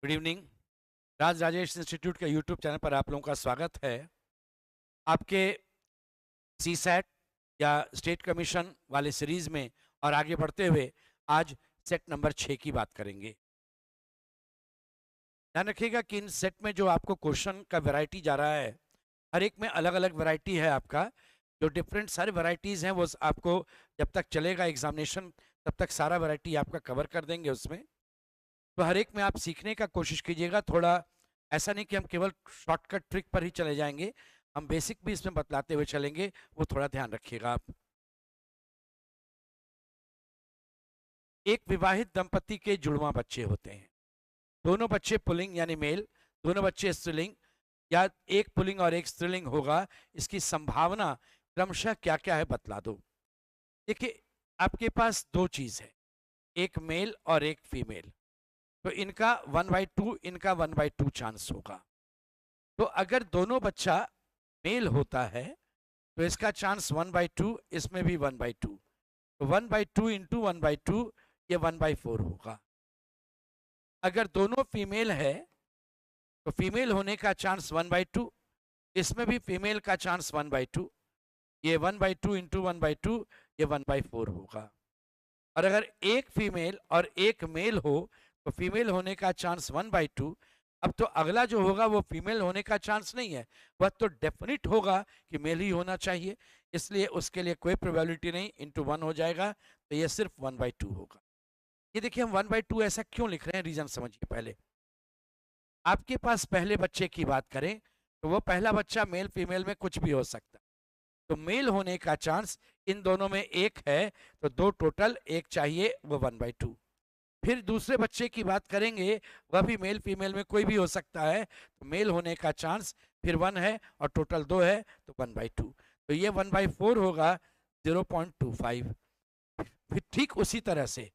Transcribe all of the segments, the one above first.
Good evening. Raj Rajesh institute के YouTube channel पर आप लोगों का स्वागत है। आपके सीसैट या स्टेट कमीशन वाले सीरीज में और आगे बढ़ते हुए आज सेट नंबर 6 की बात करेंगे। ध्यान रखिएगा कि इन सेट में जो आपको क्वेश्चन का वैरायटी जा रहा है, हर एक में अलग अलग वैरायटी है। आपका जो डिफरेंट सारे वैरायटीज़ हैं वो आपको जब तक चलेगा एग्जामिनेशन तब तक सारा वैरायटी आपका कवर कर देंगे उसमें। तो हर एक में आप सीखने का कोशिश कीजिएगा। थोड़ा ऐसा नहीं कि हम केवल शॉर्टकट ट्रिक पर ही चले जाएंगे, हम बेसिक भी इसमें बतलाते हुए चलेंगे, वो थोड़ा ध्यान रखिएगा आप। एक विवाहित दंपति के जुड़वा बच्चे होते हैं। दोनों बच्चे पुल्लिंग यानी मेल, दोनों बच्चे स्त्रीलिंग या एक पुल्लिंग और एक स्त्रीलिंग होगा, इसकी संभावना क्रमशः क्या क्या है बतला दो। देखिए, आपके पास दो चीज है, एक मेल और एक फीमेल, तो इनका 1/2, इनका 1/2 चांस होगा। तो अगर दोनों बच्चा मेल होता है तो इसका चांस 1/2, इसमें भी 1/2, तो 1/2 इंटू 1/2 ये 1/4 होगा। अगर दोनों फीमेल है तो फीमेल होने का चांस 1/2, इसमें भी फीमेल का चांस 1/2, ये 1/2 इंटू 1/2 ये 1/4 होगा। और अगर एक फीमेल और एक मेल हो तो फीमेल होने का चांस 1/2। अब तो अगला जो होगा वो फीमेल होने का चांस नहीं है, वह तो डेफिनेट होगा कि मेल ही होना चाहिए, इसलिए उसके लिए कोई प्रोबेबिलिटी नहीं, इंटू 1 हो जाएगा, तो ये सिर्फ 1/2 होगा। ये देखिए, हम 1/2 ऐसा क्यों लिख रहे हैं, रीजन समझिए। पहले आपके पास पहले बच्चे की बात करें तो वो पहला बच्चा मेल फीमेल में कुछ भी हो सकता है, तो मेल होने का चांस इन दोनों में एक है, तो दो टोटल एक चाहिए, वो 1/2। फिर दूसरे बच्चे की बात करेंगे, वह भी मेल फीमेल में कोई भी हो सकता है, तो मेल होने का चांस फिर 1 है और टोटल 2 है, तो 1/2, तो ये 1/4 होगा, 0.25। फिर ठीक उसी तरह से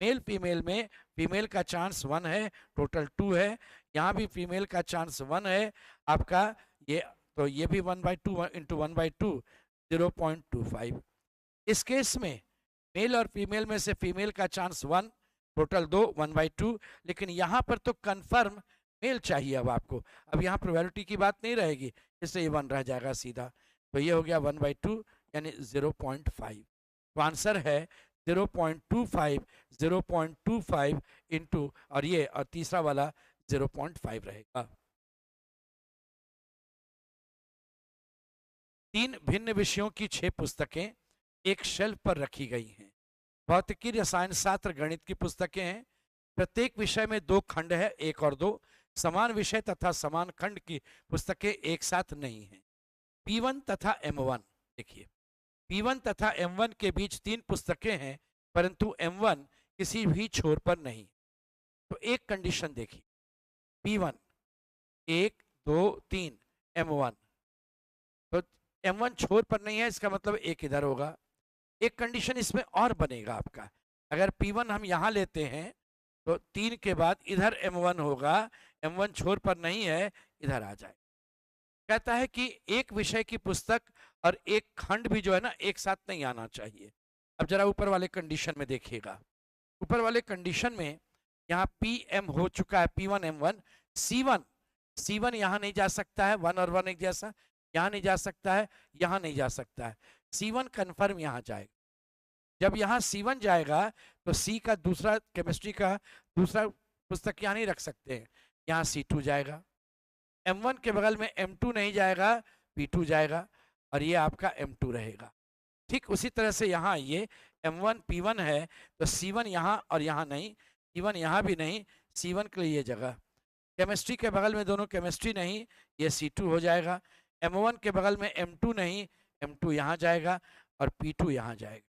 मेल फीमेल में फीमेल का चांस 1 है, टोटल 2 है, यहाँ भी फीमेल का चांस 1 है आपका, ये तो ये भी 1/2 इंटू 1/2, 0.25। इस केस में मेल और फीमेल में से फीमेल का चांस 1, टोटल 2, 1/2, लेकिन यहाँ पर तो कंफर्म मेल चाहिए। अब आपको अब यहाँ प्रोबेबिलिटी की बात नहीं रहेगी, इससे ये 1 रह जाएगा सीधा, तो ये हो गया 1/2 यानी 0.5। तो आंसर है 0.25, 0.25 इंटू और ये और तीसरा वाला 0.5 रहेगा। 3 भिन्न विषयों की 6 पुस्तकें एक शेल्फ पर रखी गई हैं। भौतिकी, रसायन शास्त्र, गणित की पुस्तकें हैं। प्रत्येक विषय में 2 खंड है, 1 और 2। समान विषय तथा समान खंड की पुस्तकें एक साथ नहीं हैं। P1 तथा M1, देखिए P1 तथा M1 के बीच 3 पुस्तकें हैं, परंतु M1 किसी भी छोर पर नहीं। तो एक कंडीशन देखिए, P1 1 2 3, M1 तो M1 छोर पर नहीं है, इसका मतलब एक इधर होगा। एक कंडीशन इसमें और बनेगा आपका, अगर P1 हम यहाँ लेते हैं तो 3 के बाद इधर M1 होगा, M1 छोर पर नहीं है, इधर आ जाए। कहता है कि एक विषय की पुस्तक और एक खंड भी जो है ना एक साथ नहीं आना चाहिए। अब जरा ऊपर वाले कंडीशन में देखिएगा, ऊपर वाले कंडीशन में यहाँ PM हो चुका है, P1 M1, C1 यहाँ नहीं जा सकता है, 1 और 1 एक जैसा, यहाँ नहीं जा सकता है, यहाँ नहीं जा सकता है, C1 कन्फर्म यहाँ जाएगा। जब यहाँ C1 जाएगा तो C का दूसरा केमिस्ट्री का दूसरा पुस्तक यहाँ नहीं रख सकते हैं, यहाँ C2 जाएगा। M1 के बगल में M2 नहीं जाएगा, P2 जाएगा, और ये आपका M2 रहेगा। ठीक उसी तरह से यहाँ ये M1 P1 है, तो C1 यहाँ और यहाँ नहीं, C1 यहाँ भी नहीं, C1 के लिए ये जगह। केमिस्ट्री के बगल में दोनों केमिस्ट्री नहीं, ये C2 हो जाएगा। M1 के बगल में M2 नहीं, M2 यहाँ जाएगा और P2 यहाँ जाएगा।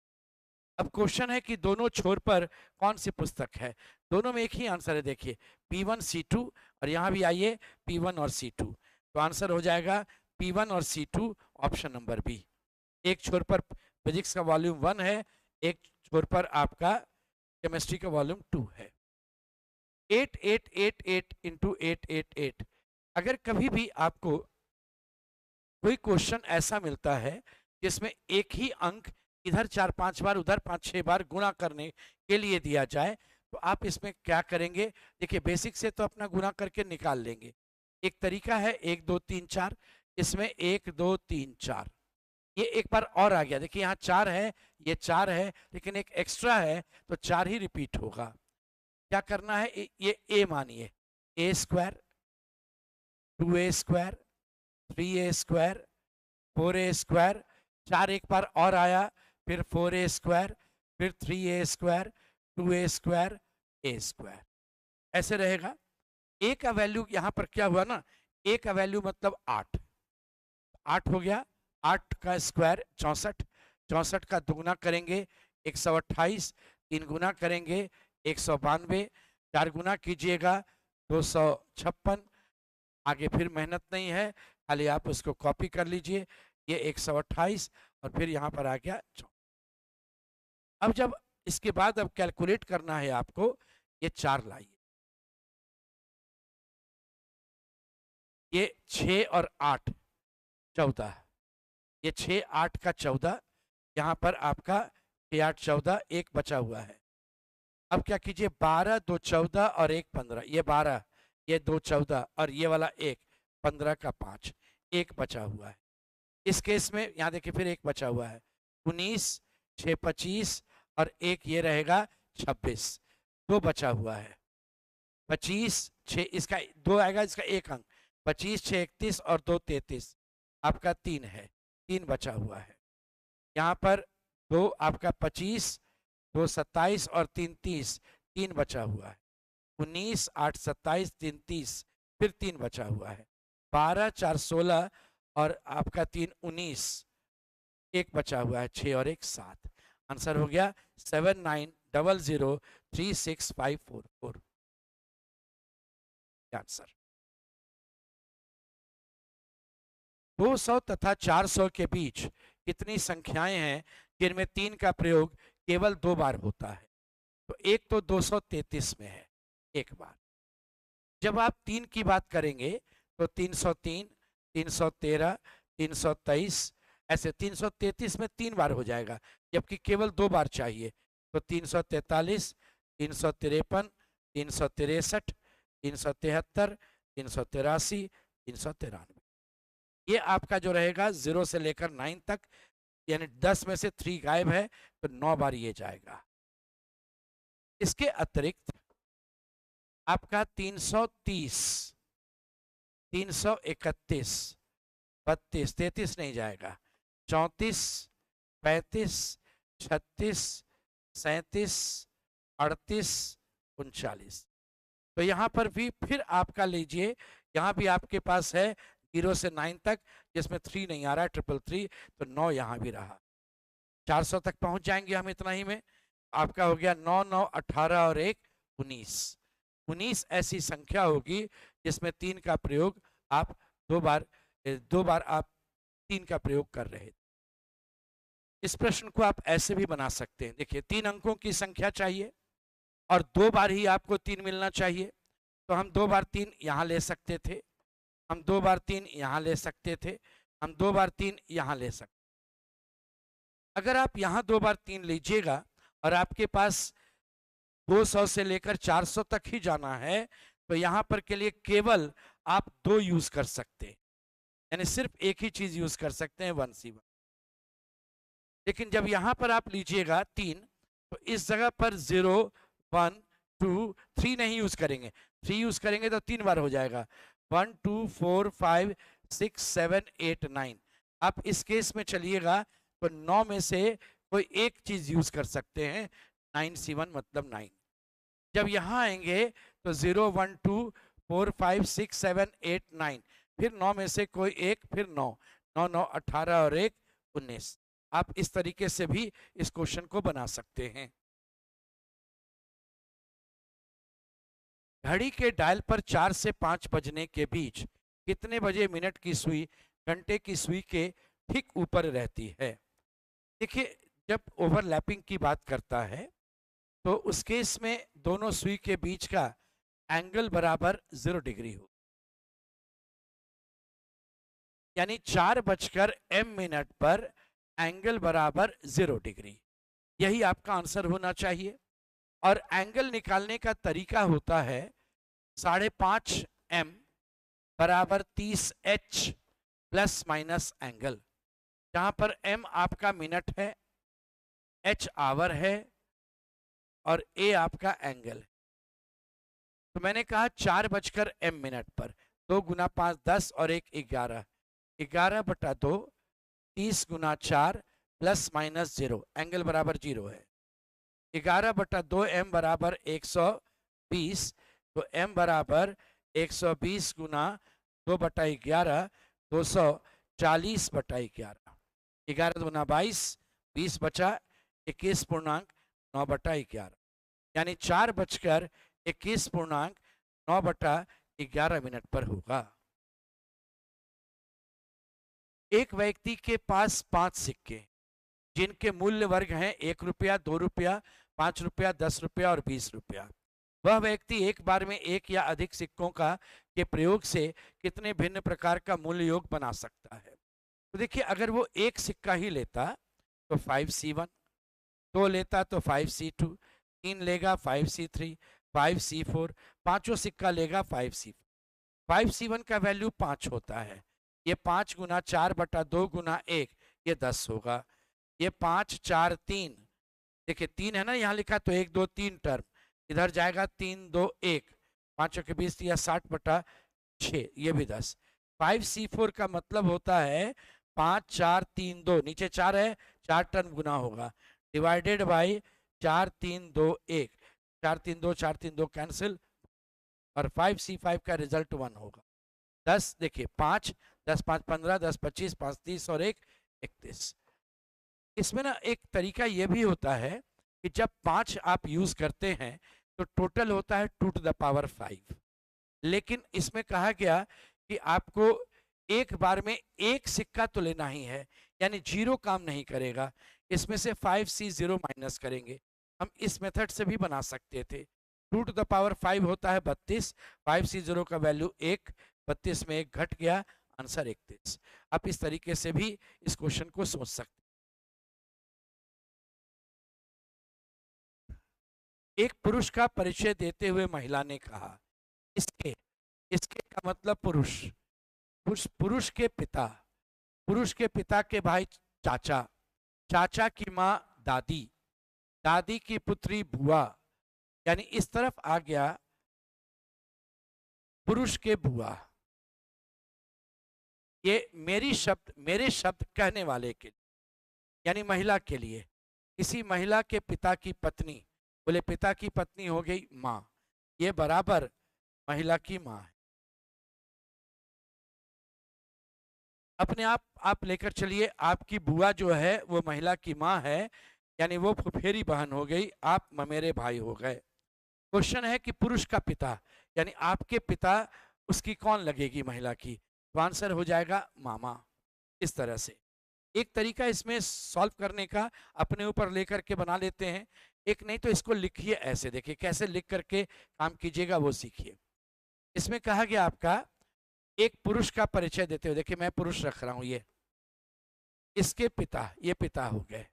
अब क्वेश्चन है कि दोनों छोर पर कौन सी पुस्तक है। दोनों में एक ही आंसर है, देखिए P1 C2, और यहाँ भी आइए P1 और C2, तो आंसर हो जाएगा P1 और C2, ऑप्शन नंबर बी। एक छोर पर फिजिक्स का वॉल्यूम 1 है, एक छोर पर आपका केमिस्ट्री का वॉल्यूम 2 है। 8 8 8 8 इंटू 8 8 8। अगर कभी भी आपको कोई क्वेश्चन ऐसा मिलता है जिसमें एक ही अंक इधर 4-5 बार उधर 5-6 बार गुणा करने के लिए दिया जाए, तो आप इसमें क्या करेंगे, देखिए बेसिक से तो अपना गुना करके निकाल लेंगे। एक तरीका है 1 2 3 4, इसमें 1 2 3 4, ये एक बार और आ गया। देखिए यहाँ 4 है, ये 4 है, लेकिन एक एक्स्ट्रा है तो 4 ही रिपीट होगा। क्या करना है, ये ए मानिए, a square, 2a square, 3a square, 4a square, 4 एक बार और आया, फिर 4a स्क्वायर, फिर 3a square, 2a square, a square, ऐसे रहेगा। a का वैल्यू यहाँ पर क्या हुआ ना, a का वैल्यू मतलब 8, 8 हो गया, 8 का स्क्वायर 64, 64 का दुगुना करेंगे 128, 3 गुना करेंगे 192, 4 गुना कीजिएगा 256, आगे फिर मेहनत नहीं है, खाली आप उसको कॉपी कर लीजिए, ये 128 और फिर यहाँ पर आ गया 4। अब जब इसके बाद अब कैलकुलेट करना है आपको, ये 4 लाइए, ये 6 और 8 14, ये 6 8 का 14, यहाँ पर आपका 6 8 14, एक बचा हुआ है। अब क्या कीजिए, 12 2 14 और 1 15, ये 12, ये 2 14 और ये वाला 1 15 का 5, एक बचा हुआ है। इस केस में यहाँ देखिए फिर एक बचा हुआ है, 19 6 25 और एक ये रहेगा 26, दो बचा हुआ है, 25 6, इसका 2 आएगा, इसका एक अंक, 25 6 31 और 2 33, आपका 3 है, 3 बचा हुआ है। यहाँ पर 2 आपका 25, 2 27 और 3 30, 3 बचा हुआ है, 19 8 27 3 30, फिर 3 बचा हुआ है, 12 4 16 और आपका 3 19, एक बचा हुआ है, 6 और 1 7। आंसर हो गया 7900036544, आंसर। 200 तथा 400 के बीच कितनी संख्याएं हैं जिनमें 3 का प्रयोग केवल 2 बार होता है? तो एक तो 233 में है, एक बार। जब आप 3 की बात करेंगे तो 303, 313, 323, ऐसे 333 में 3 बार हो जाएगा, जबकि केवल 2 बार चाहिए। तो 343, 353, 363, 373, 383, 393, ये आपका जो रहेगा 0 से लेकर 9 तक, यानी 10 में से 3 गायब है, तो 9 बार ये जाएगा। इसके अतिरिक्त आपका 330, 331, 32, 33 नहीं जाएगा, 34, 35, 36, 37, 38, 39। तो यहाँ पर भी फिर आपका लीजिए, यहाँ भी आपके पास है 0 से 9 तक, जिसमें 3 नहीं आ रहा है, 333, तो 9 यहाँ भी रहा। 400 तक पहुंच जाएंगे हम इतना ही में, आपका हो गया 9 9 18 और 1 19। 19 ऐसी संख्या होगी जिसमें 3 का प्रयोग आप दो बार आप 3 का प्रयोग कर रहे थे। इस प्रश्न को आप ऐसे भी बना सकते हैं, देखिए 3 अंकों की संख्या चाहिए और 2 बार ही आपको 3 मिलना चाहिए, तो हम 2 बार 3 यहाँ ले सकते थे, हम 2 बार 3 यहाँ ले सकते थे, हम 2 बार 3 यहाँ ले सकते। अगर आप यहाँ 2 बार 3 लीजिएगा और आपके पास 200 से लेकर 400 तक ही जाना है, तो यहाँ पर के लिए केवल आप 2 यूज कर सकते हैं, यानी सिर्फ एक ही चीज यूज कर सकते हैं, 1C1। लेकिन जब यहाँ पर आप लीजिएगा 3, तो इस जगह पर 0 1 2 3 नहीं यूज करेंगे, 3 यूज करेंगे तो 3 बार हो जाएगा, 1 2 4 5 6 7 8 9। आप इस केस में चलिएगा तो 9 में से कोई एक चीज यूज कर सकते हैं, 9C1 मतलब 9। जब यहाँ आएंगे तो 0 1 2 4 5 6 7 8 9, फिर 9 में से कोई एक, फिर 9 9 9 18 और 1 19। आप इस तरीके से भी इस क्वेश्चन को बना सकते हैं। घड़ी के डायल पर 4 से 5 बजने के बीच कितने बजे मिनट की सुई घंटे की सुई के ठीक ऊपर रहती है? देखिए जब ओवरलैपिंग की बात करता है तो उस केस में दोनों सुई के बीच का एंगल बराबर 0 डिग्री हो, यानी 4:m पर एंगल बराबर 0 डिग्री, यही आपका आंसर होना चाहिए। और एंगल निकालने का तरीका होता है 5.5 m बराबर 30 h प्लस माइनस एंगल, जहां पर m आपका मिनट है, h आवर है और a आपका एंगल है। तो मैंने कहा 4:m पर 2 गुना 5 10 और 1 11, 11/2 30 गुना 4 प्लस माइनस 0, एंगल बराबर 0 है। 11/2 m बराबर 120, तो m बराबर 120 गुना 2/11 240/11, 11 गुना 22, 20 बचा 21.9/11, यानी 4:21.9/11 मिनट पर होगा। एक व्यक्ति के पास 5 सिक्के जिनके मूल्य वर्ग हैं 1 रुपया, 2 रुपया, 5 रुपया, 10 रुपया और 20 रुपया। वह व्यक्ति एक बार में एक या अधिक सिक्कों का के प्रयोग से कितने भिन्न प्रकार का मूल्य योग बना सकता है। तो देखिए, अगर वो एक सिक्का ही लेता तो 5C1, 2 लेता तो 5C2, 3 लेगा 5C3, 5C4, पांचों सिक्का लेगा 5C4। 5C1 का वैल्यू 5 होता है, ये 5 गुना 4/2 गुना 1, ये 10 होगा। ये 5 4 3, देखिए 3 है ना यहाँ लिखा, तो 1 2 3 टर्म इधर जाएगा, 3 2 1, 5 के 20 या 60/6, ये भी 10। 5C4 का मतलब होता है 5 4 3 2, नीचे 4 है, 4 टर्म गुना होगा, डिवाइडेड बाई 4 3 2 1, 4 3 2 4 3 2 कैंसिल, और 5C5 का रिजल्ट 1 होगा। 10 देखिए 5 10 5 15, 10 25, 5 30 और 1 31। इसमें ना एक तरीका यह भी होता है कि जब 5 आप यूज करते हैं तो टोटल होता है 2 to the power 5, लेकिन इसमें कहा गया कि आपको एक बार में एक सिक्का तो लेना ही है, यानी 0 काम नहीं करेगा, इसमें से 5C0 माइनस करेंगे। हम इस मेथड से भी बना सकते थे। 2 to the power 5 होता है 32, 5C0 का वैल्यू 1, 32 में 1 घट गया, आंसर 31। आप इस तरीके से भी इस क्वेश्चन को सोच सकते हैं। एक पुरुष का परिचय देते हुए महिला ने कहा, इसके इसके का मतलब पुरुष, पुरुष के पिता, पुरुष के पिता के भाई चाचा, चाचा की माँ दादी, दादी की पुत्री बुआ, यानी इस तरफ आ गया पुरुष के बुआ। ये मेरे शब्द कहने वाले के, यानी महिला के लिए, किसी महिला के पिता की पत्नी, बोले पिता की पत्नी हो गई माँ, ये बराबर महिला की माँ है। अपने आप लेकर चलिए, आपकी बुआ जो है वो महिला की माँ है, यानी वो फुफेरी बहन हो गई, आप ममेरे भाई हो गए। क्वेश्चन है कि पुरुष का पिता, यानी आपके पिता, उसकी कौन लगेगी महिला की, तो आंसर हो जाएगा मामा। इस तरह से एक तरीका इसमें सॉल्व करने का, अपने ऊपर लेकर के बना लेते हैं। एक नहीं तो इसको लिखिए ऐसे, देखिए कैसे लिख करके काम कीजिएगा वो सीखिए। इसमें कहा गया आपका एक पुरुष का परिचय देते हुए, देखिए मैं पुरुष रख रहा हूं, ये इसके पिता, ये पिता हो गए,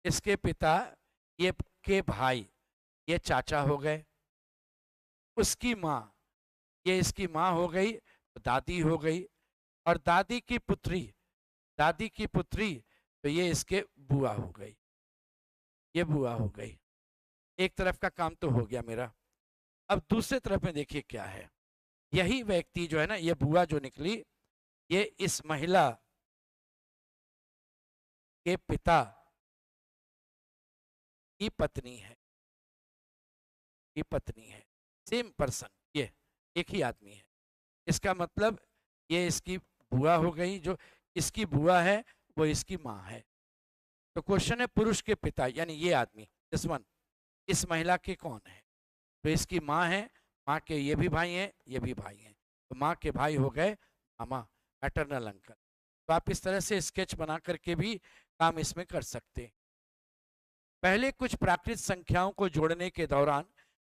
इसके पिता, ये के भाई, ये चाचा हो गए, उसकी माँ, ये इसकी माँ हो गई, दादी हो गई, और दादी की पुत्री, दादी की पुत्री, तो ये इसके बुआ हो गई, ये बुआ हो गई। एक तरफ का काम तो हो गया मेरा। अब दूसरे तरफ में देखिए क्या है, यही व्यक्ति जो है ना, ये बुआ जो निकली, ये इस महिला के पिता की पत्नी है, की पत्नी है, सेम पर्सन, ये एक ही आदमी है। इसका मतलब ये इसकी बुआ हो गई, जो इसकी बुआ है वो इसकी माँ है। तो क्वेश्चन है पुरुष के पिता, यानी ये आदमी, दिस वन, इस महिला के कौन है, तो इसकी माँ है, माँ के ये भी भाई हैं, ये भी भाई हैं, तो माँ के भाई हो गए मामा, मैटरनल अंकल। तो आप इस तरह से स्केच बना करके भी काम इसमें कर सकते हैं। पहले कुछ प्राकृत संख्याओं को जोड़ने के दौरान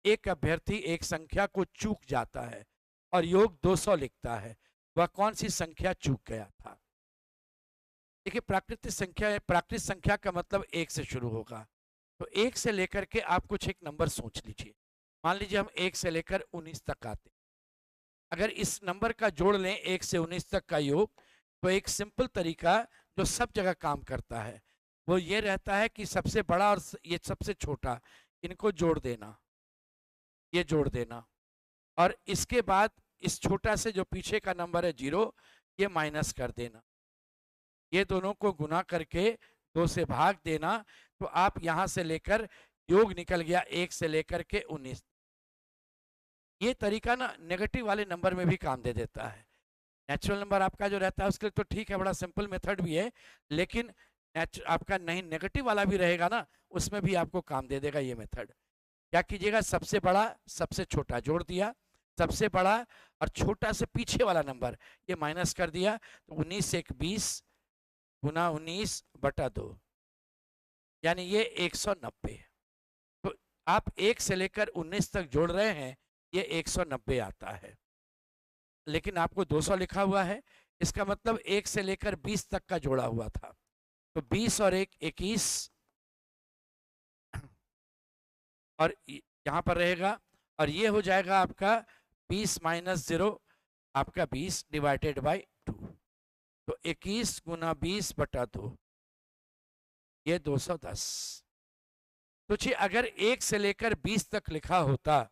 एक अभ्यर्थी एक संख्या को चूक जाता है और योग 200 लिखता है, वह कौन सी संख्या चूक गया था। देखिए प्राकृत संख्या का मतलब 1 से शुरू होगा, तो 1 से लेकर के आप कुछ एक नंबर सोच लीजिए। मान लीजिए हम 1 से लेकर 19 तक आते हैं। अगर इस नंबर का जोड़ लें 1 से 19 तक का योग, तो एक सिंपल तरीका जो सब जगह काम करता है वो ये रहता है कि सबसे बड़ा और ये सबसे छोटा, इनको जोड़ देना, ये जोड़ देना, और इसके बाद इस छोटा से जो पीछे का नंबर है 0, ये माइनस कर देना, ये दोनों को गुना करके 2 से भाग देना। तो आप यहां से लेकर योग निकल गया 1 से लेकर के 19। ये तरीका ना नेगेटिव वाले नंबर में भी काम दे देता है। नेचुरल नंबर आपका जो रहता है उसके लिए तो ठीक है, बड़ा सिंपल मेथड भी है, लेकिन आपका नहीं नेगेटिव वाला भी रहेगा ना, उसमें भी आपको काम दे देगा ये मेथड। क्या कीजिएगा, सबसे बड़ा सबसे छोटा जोड़ दिया, सबसे बड़ा और छोटा से पीछे वाला नंबर ये माइनस कर दिया, तो 19 एक 20 गुना 19 बटा 2, यानी ये 190। तो आप 1 से लेकर 19 तक जोड़ रहे हैं, ये 190 आता है, लेकिन आपको 200 लिखा हुआ है, इसका मतलब 1 से लेकर 20 तक का जोड़ा हुआ था। तो 20 और 1 21, और यहाँ पर रहेगा, और ये हो जाएगा आपका 20 माइनस 0, आपका 20 डिवाइडेड बाई 2। तो 21 गुना 20 बटा 2, ये 210। सोचिए अगर 1 से लेकर 20 तक लिखा होता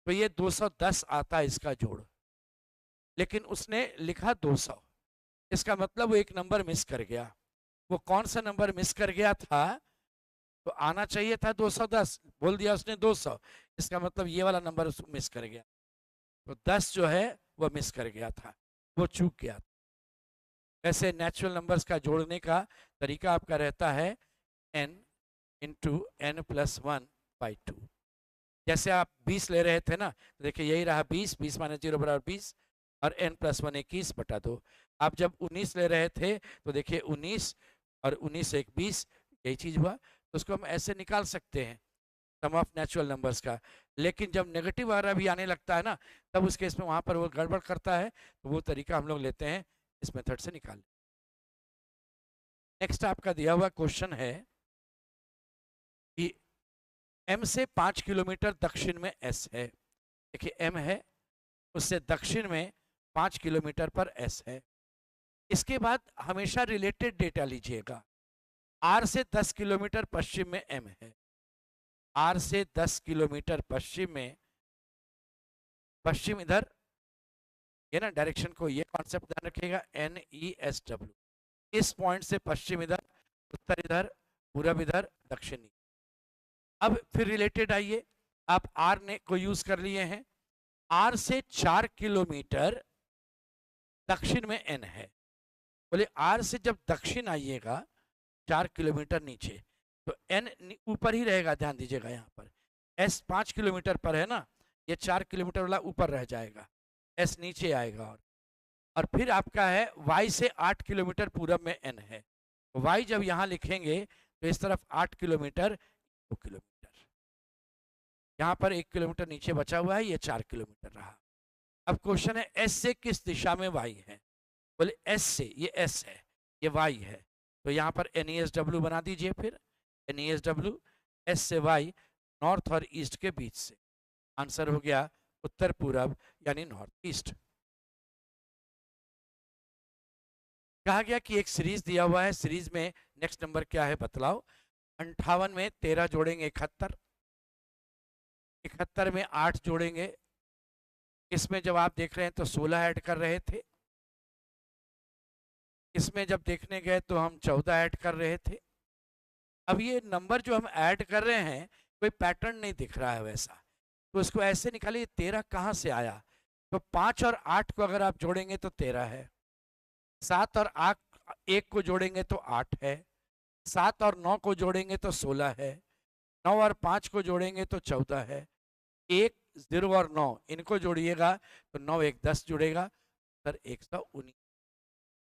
तो ये 210 आता इसका जोड़, लेकिन उसने लिखा 200, इसका मतलब वो एक नंबर मिस कर गया। वो कौन सा नंबर मिस कर गया था? तो आना चाहिए था 210, बोल दिया उसने 200, इसका मतलब ये वाला नंबर मिस कर गया। तो 10 जो है वो मिस कर गया था, वो चूक गया। ऐसे नेचुरल नंबर्स का जोड़ने का तरीका आपका रहता है n into n plus 1 by 2। जैसे आप 20 ले रहे थे ना, तो देखिए यही रहा 20, 20 माइनस 0 बराबर 20, और n प्लस 1 21 बटा 2। आप जब 19 ले रहे थे तो देखिए 19 और 19 एक 20, यही चीज़ हुआ। तो उसको हम ऐसे निकाल सकते हैं सम ऑफ नेचुरल नंबर्स का। लेकिन जब नेगेटिव वगैरह भी आने लगता है ना, तब उस केस में वहाँ पर वो गड़बड़ करता है, तो वो तरीका हम लोग लेते हैं, इस मेथड से निकाल। नेक्स्ट आपका दिया हुआ क्वेश्चन है कि M से 5 किलोमीटर दक्षिण में S है। देखिए M है, उससे दक्षिण में 5 किलोमीटर पर S है। इसके बाद हमेशा रिलेटेड डेटा लीजिएगा। R से 10 किलोमीटर पश्चिम में M है। R से 10 किलोमीटर पश्चिम में, पश्चिम इधर, ये ना डायरेक्शन को, ये कॉन्सेप्ट ध्यान रखिएगा, NESW। इस पॉइंट से पश्चिम इधर, उत्तर इधर, पूरब इधर, दक्षिणी। अब फिर रिलेटेड आइए, आप R ने को यूज कर लिए हैं। R से 4 किलोमीटर दक्षिण में N है। बोले R से जब दक्षिण आइएगा 4 किलोमीटर नीचे, तो N ऊपर ही रहेगा, ध्यान दीजिएगा यहाँ पर। S 5 किलोमीटर पर है ना, ये 4 किलोमीटर वाला ऊपर रह जाएगा, S नीचे आएगा। और फिर आपका है Y से 8 किलोमीटर पूरब में N है। Y जब यहाँ लिखेंगे तो इस तरफ 8 किलोमीटर, 2 किलोमीटर, यहाँ पर 1 किलोमीटर नीचे बचा हुआ है, ये 4 किलोमीटर रहा। अब क्वेश्चन है S से किस दिशा में Y है? बोले S से, ये S है, ये Y है, तो यहाँ पर NESW बना दीजिए। फिर NESW, S से Y नॉर्थ और ईस्ट के बीच से। आंसर हो गया उत्तर पूरब यानी नॉर्थ ईस्ट। कहा गया कि एक सीरीज दिया हुआ है, सीरीज में नेक्स्ट नंबर क्या है बतलाओ। 58 में 13 जोड़ेंगे 71, 71 में 8 जोड़ेंगे, इसमें जब आप देख रहे हैं तो 16 ऐड कर रहे थे, इसमें जब देखने गए तो हम 14 ऐड कर रहे थे। अब ये नंबर जो हम ऐड कर रहे हैं कोई पैटर्न नहीं दिख रहा है वैसा, तो इसको ऐसे निकालिए 13 कहाँ से आया। तो 5 और 8 को अगर आप जोड़ेंगे तो 13 है, 7 और 8 1 को जोड़ेंगे तो 8 है, 7 और 9 को जोड़ेंगे तो 16 है, 9 और 5 को जोड़ेंगे तो 14 है, 1 0 और 9 इनको जोड़िएगा तो 9 1 10 जुड़ेगा, सर 119,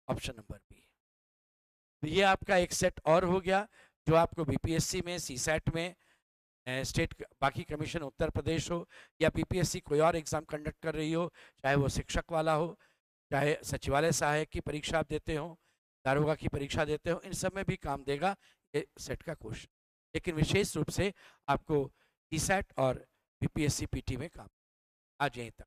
ऑप्शन नंबर बी। तो ये आपका एक सेट और हो गया जो आपको बीपीएससी में, सीसैट में, स्टेट बाकी कमीशन उत्तर प्रदेश हो या बीपीएससी कोई और एग्जाम कंडक्ट कर रही हो, चाहे वो शिक्षक वाला हो, चाहे सचिवालय सहायक की परीक्षा आप देते हो, दारोगा की परीक्षा देते हो, इन सब में भी काम देगा ये सेट का क्वेश्चन। लेकिन विशेष रूप से आपको टीसैट और बीपीएससी पीटी में काम। आज यहीं तक।